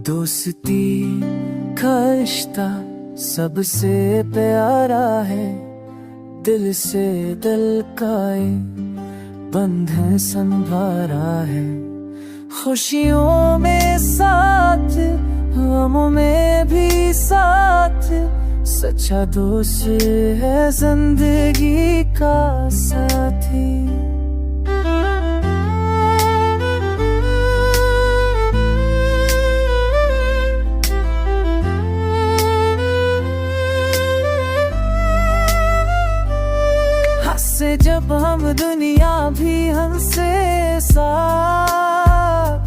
दोस्ती का रिश्ता सबसे प्यारा है, दिल से दिल का बंधन संभारा है। खुशियों में साथ, गमों में भी साथ, सच्चा दोस्त है जिंदगी का साथी। हंसे जब हम दुनिया भी हंसे साथ,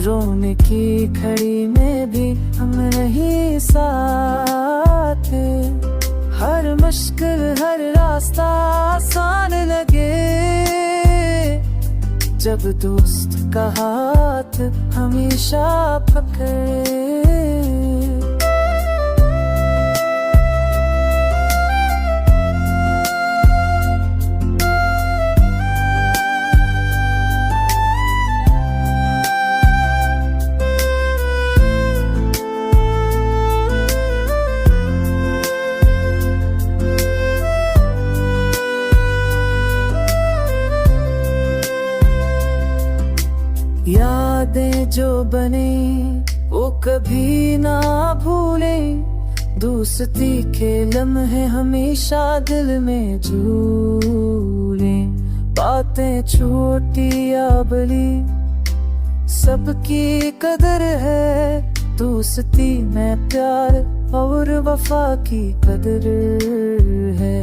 रोने की घड़ी में भी हम रही साथ। हर मुश्किल हर रास्ता आसान लगे, जब दोस्त का हाथ हमेशा पकड़े। यादें जो बने वो कभी ना भूले, दोस्ती के लम्हे हमेशा दिल में झूले। बातें छोटी या बड़ी सबकी कदर है, दोस्ती में प्यार और वफा की कदर है।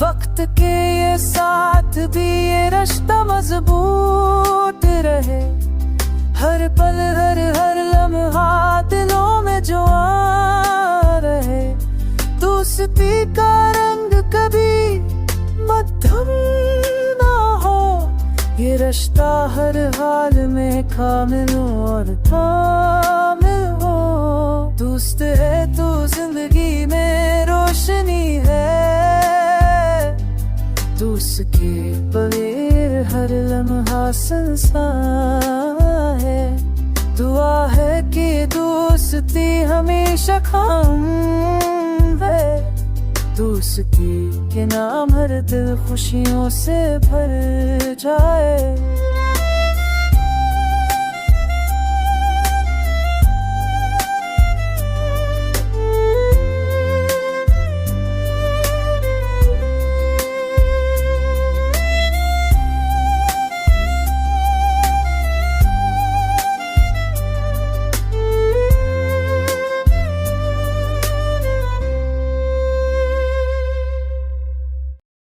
वक्त के ये साथ भी ये रिश्ता मजबूत रहे, हर पल हर लम्हा दिलों में जो आ रहे। दोस्ती का रंग कभी मध्यम ना हो, ये रिश्ता हर हाल में कामिल और कामिल हो। दोस्त है तो जिंदगी में रोशनी है, दोस्त के बगैर हर लम्हा सुनसान है। दुआ है कि दोस्ती हमेशा कायम है, दोस्ती के नाम हर दिल खुशियों से भर जाए।